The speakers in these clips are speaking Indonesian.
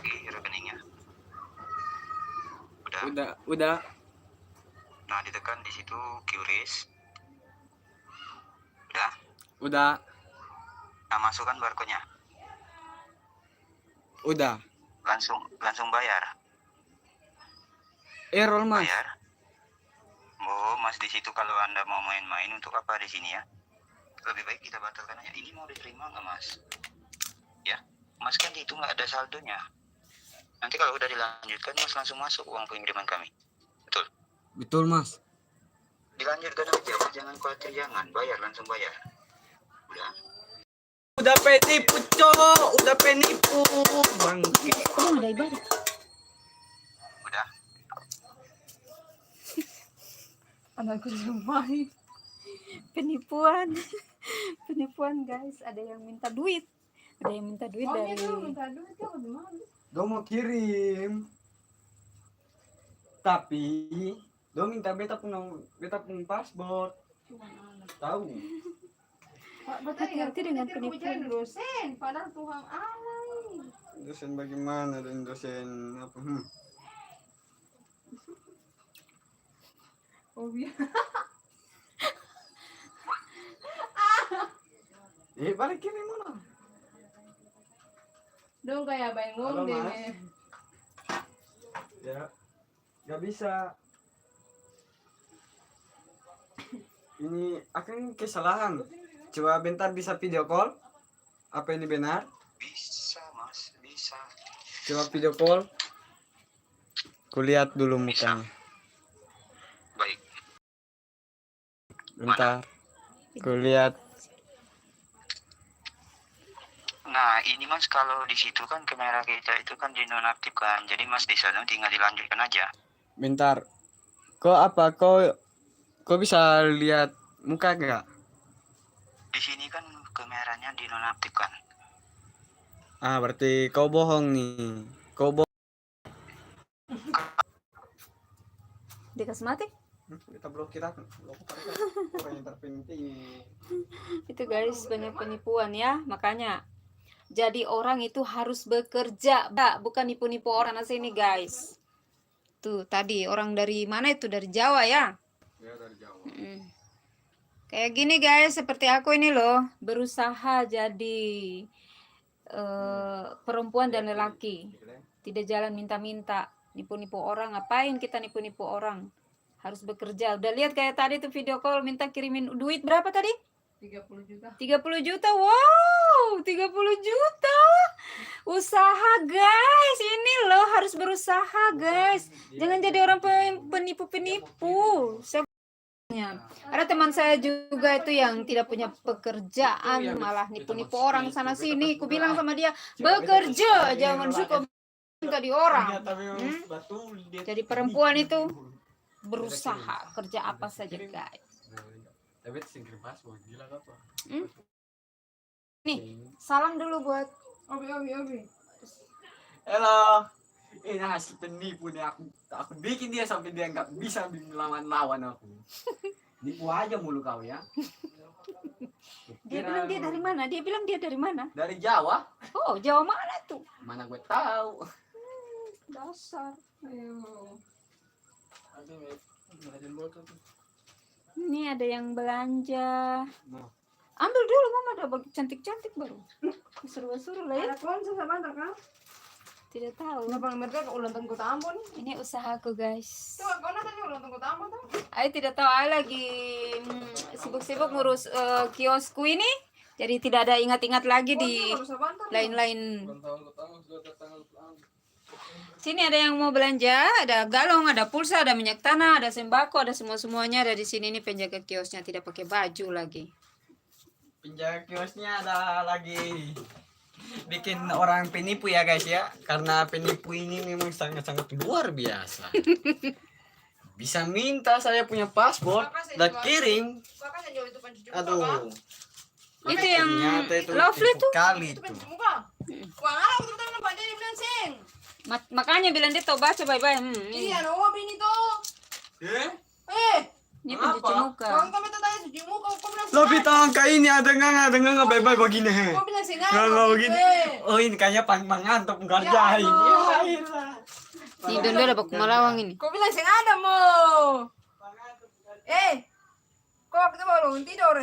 lagi rekeningnya. Udah. Nah, ditekan di situ QRIS. Udah. Nah, masukkan barcode-nya. Udah. Langsung bayar. Error, Mas. Bayar. Oh, Mas, di situ kalau Anda mau main-main untuk apa di sini ya? Lebih baik kita batalkan aja. Ini mau diterima nggak, Mas? Ya, Mas kan itu nggak ada saldonya. Nanti kalau udah dilanjutkan, Mas langsung masuk uang pengiriman kami. Betul? Betul, Mas. Dilanjutkan aja, Mas. Jangan khawatir, jangan. Bayar, langsung bayar. Udah penipu, Cok. Udah penipu. Bang. Ada ibadah. Udah. Anakku main. Penipuan. Penipuan, guys. Ada yang minta duit. Ada yang minta duit dari Do mau kirim. Tapi do minta beta pun paspor. Tahu. Hati-hati dengan penipuan. Dosen, padahal Tuhan alay. Dosen bagaimana dan dosen apa? Oh iya. Balik kiri mana? Dong kayak Halo, bangun deh. Mas. Ya, nggak bisa. Ini akan kesalahan. Coba bentar bisa video call. Apa ini benar? Bisa, Mas. Bisa. Coba video call. Kulihat dulu mukanya. Baik. Bentar. Kulihat. Nah, ini Mas, kalau di situ kan kamera kita itu kan dinonaktifkan. Jadi Mas di sana tinggal dilanjutkan aja. Bentar. Kok bisa lihat muka enggak? Di sini kan kameranya dinonaktifkan. Berarti kau bohong nih. Dikasih mati. Kita blokir orang yang terpenting. Itu guys, banyak penipuan ya. Makanya jadi orang itu harus bekerja, bukan nipu-nipu orang sini guys. Tuh tadi orang dari mana itu, dari Jawa ya? Ya, dari Jawa. Kayak gini guys, seperti aku ini loh, berusaha jadi perempuan dan lelaki. Tidak jalan minta-minta, nipu-nipu orang. Ngapain kita nipu-nipu orang? Harus bekerja. Udah lihat kayak tadi tuh video call minta kirimin duit berapa tadi? 30 juta. 30 juta. Wow, 30 juta. Usaha guys. Ini loh harus berusaha guys. Jangan jadi orang penipu-penipu. Ada teman saya juga itu yang tidak punya pekerjaan, malah nipu-nipu orang sana sini. Aku bilang sama dia, bekerja, jangan suka minta di orang. Jadi perempuan itu berusaha kerja apa saja guys. Nih, salam dulu buat Obi. Halo. Ini hasil penipu nih, aku bikin dia sampai dia nggak bisa lawan aku. Nipu aja mulu kau ya. Dia bilang dia dari mana? Dia bilang dia dari mana? Dari Jawa. Oh, Jawa mana tuh? Mana gue tahu. Dasar. Ayo. Ini ada yang belanja. Nah. Ambil dulu mama, ada cantik-cantik baru. Suruh-suruh lah ya. Ada konser sama kan? Tidak tahu. Kenapa mereka ke ulang tahun Kota Ambon? Ini usahaku guys. Coba kau nonton ulang tahun Kota Ambon tuh? Aku tidak tahu, aku lagi sibuk-sibuk ngurus kiosku ini. Jadi tidak ada ingat-ingat lagi di lain-lain. Sini ada yang mau belanja, ada galon, ada pulsa, ada minyak tanah, ada sembako, ada semua-semuanya ada di sini. Ini penjaga kiosnya tidak pakai baju lagi. Penjaga kiosnya ada lagi bikin orang penipu ya guys ya, karena penipu ini memang sangat-sangat luar biasa. Bisa minta saya punya paspor dan kirim. Aduh, Itu yang itu lovely tuh. kali tuh. Makanya bilang dia toh baca baik-baik. Iya, no, ini tuh. Eh? Ini Kenapa? pencuci muka. Kau minta tanya cuci muka, kau bilang Lebih tolong kayak ini ada nggak bye-bye begini. Kau bilang sengaja. Nggak begini. gitu. Oh ini kayaknya ngantuk ngerjain. Ya Ya, Allah. iyalah. Nih Dondo ada baku malawang ini. Kau bilang sengaja mo. Kau apa tuh belum tidur?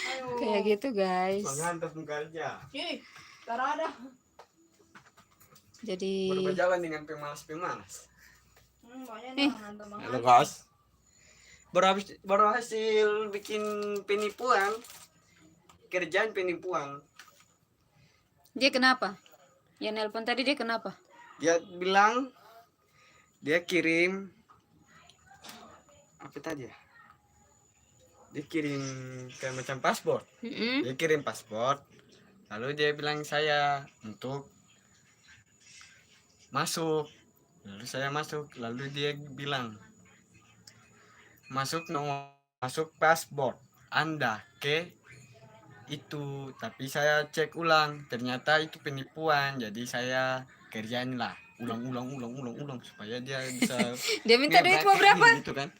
Ayo. Kayak gitu guys. Ngantuk kerja. Ih, tak ada. Jadi Berjalan dengan pemalas-pemalas. Banyak Eh. teman-teman. Halo guys. Baru hasil bikin penipuan. Kerjaan penipuan. dia kenapa? Yang nelpon tadi dia kenapa? Dia bilang dia kirim apa tadi ya? Dia kirim kayak macam paspor. Mm-mm. Dia kirim paspor. Lalu dia bilang saya untuk masuk. Lalu saya masuk. Lalu dia bilang masuk paspor Anda ke itu, tapi saya cek ulang ternyata itu penipuan, jadi saya kerjain lah ulang supaya dia bisa Dia minta duit mau berapa? gitu kan,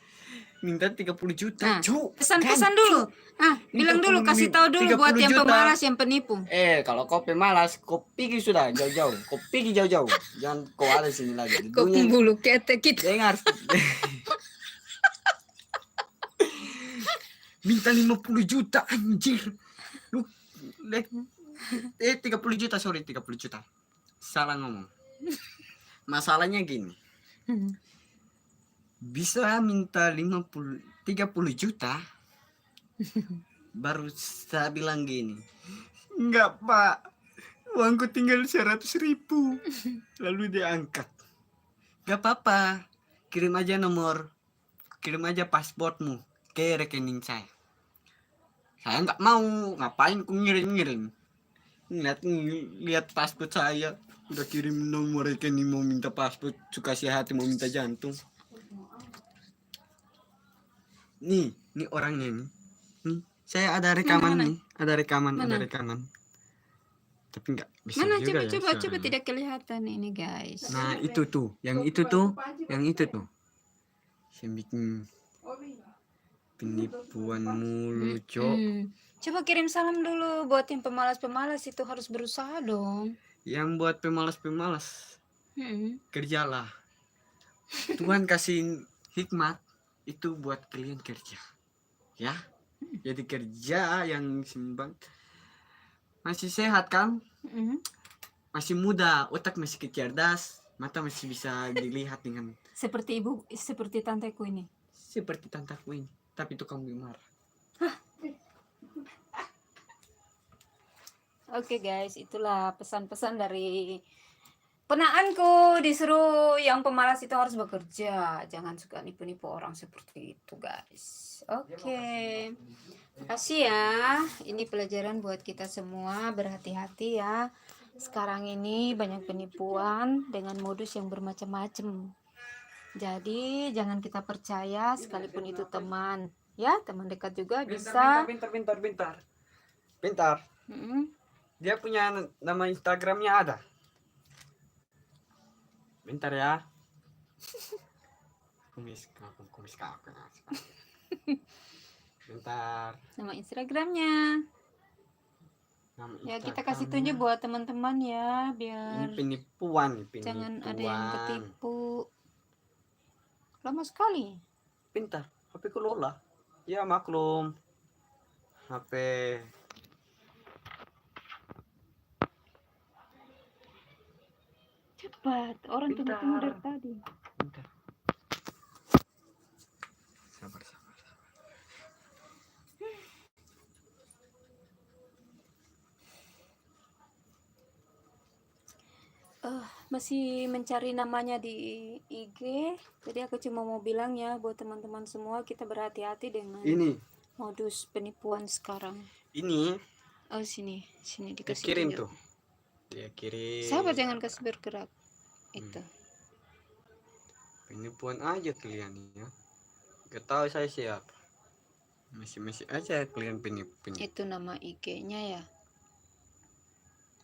minta 30 juta. Nah, Cuk, pesan-pesan kan, dulu. Cuk. Bilang dulu, 30 kasih tahu dulu buat 30 yang juta. pemalas, yang penipu. Kalau kau pemalas, kau pergi sudah jauh-jauh, kau pergi jauh-jauh, jangan kau ada sini lagi. Kok bulu ketek gitu. Dengar. Minta 50 juta anjir. Lu 30 juta, sorry, 30 juta. Salah ngomong. Masalahnya gini. Bisa minta 30 juta. Baru saya bilang gini. Enggak, Pak. Uangku tinggal 100.000. Lalu dia angkat. Gak apa-apa. Kirim aja pasportmu ke rekening saya. Saya nggak mau, ngapain ku ngirim. Lihat paspor saya, udah kirim nomor rekening, mau minta paspor, suka hati mau minta jantung. Nih orangnya nih. Nih, saya ada rekaman Mana? nih, ada rekaman. Tapi nggak bisa Mana juga ya coba suaranya. tidak kelihatan ini guys. Nah itu tuh, yang itu tuh. Saya bikin penipuan mulu, Cok. Coba kirim salam dulu buat yang pemalas-pemalas itu harus berusaha dong. Yang buat pemalas Mm. kerjalah. Tuhan kasih hikmat itu buat kalian kerja, ya. Jadi kerja yang seimbang. Masih sehat kan? Mm. Masih muda, otak masih kecerdas, mata masih bisa dilihat dengan Seperti tanteku ini. seperti tantaku ini. Tapi itu kamu marah. Oke guys, itulah pesan-pesan dari ponaanku, disuruh yang pemalas itu harus bekerja, jangan suka nipu-nipu orang seperti itu guys. Oke, makasih ya, ini pelajaran buat kita semua, berhati-hati ya. Sekarang ini banyak penipuan dengan modus yang bermacam-macam, jadi jangan kita percaya sekalipun itu teman ya, teman dekat juga bisa. Pintar. Mm-mm. Dia punya nama Instagramnya ada. Bentar ya. Kumis kakak. Bentar. Nama Instagramnya Nama ya, kita kasih Instagramnya. tunjuk buat teman-teman ya, Ini biar penipuan. jangan ada yang ketipu. Lama sekali. Pintar. HP ku Lola. Ya maklum. HP Cepat, orang tunggu-tunggu dari tadi. Bentar. Sabar. Masih mencari namanya di IG. Jadi aku cuma mau bilang ya buat teman-teman semua, kita berhati-hati dengan Ini. modus penipuan sekarang. Ini Oh sini dia dikasih kirim tunjuk. tuh. Dia kirim. Sabar, jangan kasih bergerak. Itu. Penipuan aja kalian ya. Gak tahu saya siapa. Masih aja kalian penipu. Itu nama IG-nya ya.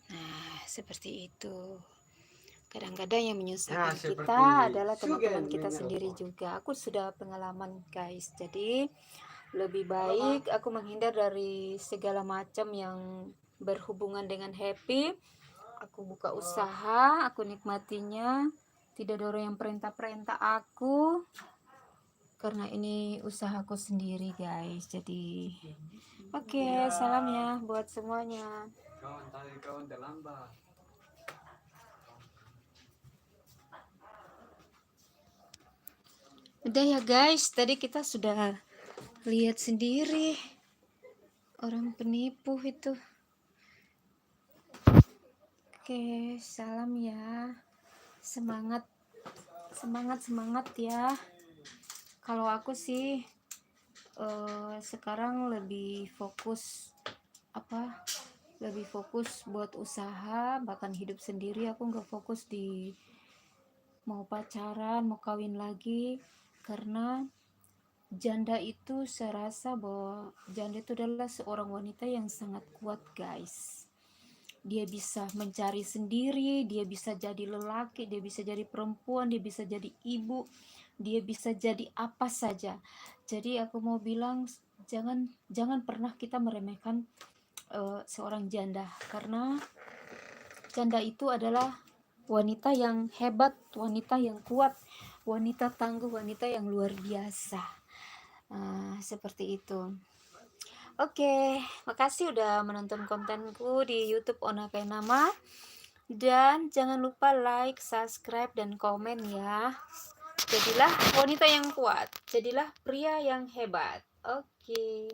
Nah, seperti itu. Kadang-kadang yang menyusahkan Nah, seperti kita adalah teman-teman Sugen kita minyak sendiri apa? juga. Aku sudah pengalaman guys. Jadi lebih baik aku menghindar dari segala macam yang berhubungan dengan happy. Aku buka usaha, aku nikmatinya. Tidak ada orang yang perintah-perintah aku. Karena ini usahaku sendiri guys. Jadi oke, salam ya buat semuanya. Kawan tadi kawan terlambat. Udah ya guys, tadi kita sudah lihat sendiri orang penipu itu. Oke, salam ya. Semangat, semangat ya. Kalau aku sih sekarang lebih fokus lebih fokus buat usaha, bahkan hidup sendiri. Aku nggak fokus di mau pacaran, mau kawin lagi, karena janda itu saya rasa bahwa janda itu adalah seorang wanita yang sangat kuat guys. Dia bisa mencari sendiri, dia bisa jadi lelaki, dia bisa jadi perempuan, dia bisa jadi ibu, dia bisa jadi apa saja. Jadi aku mau bilang jangan pernah kita meremehkan seorang janda, karena janda itu adalah wanita yang hebat, wanita yang kuat, wanita tangguh, wanita yang luar biasa. Seperti itu. Oke, makasih udah menonton kontenku di YouTube Ona Kainama. Dan jangan lupa like, subscribe, dan komen ya. Jadilah wanita yang kuat, jadilah pria yang hebat. Oke.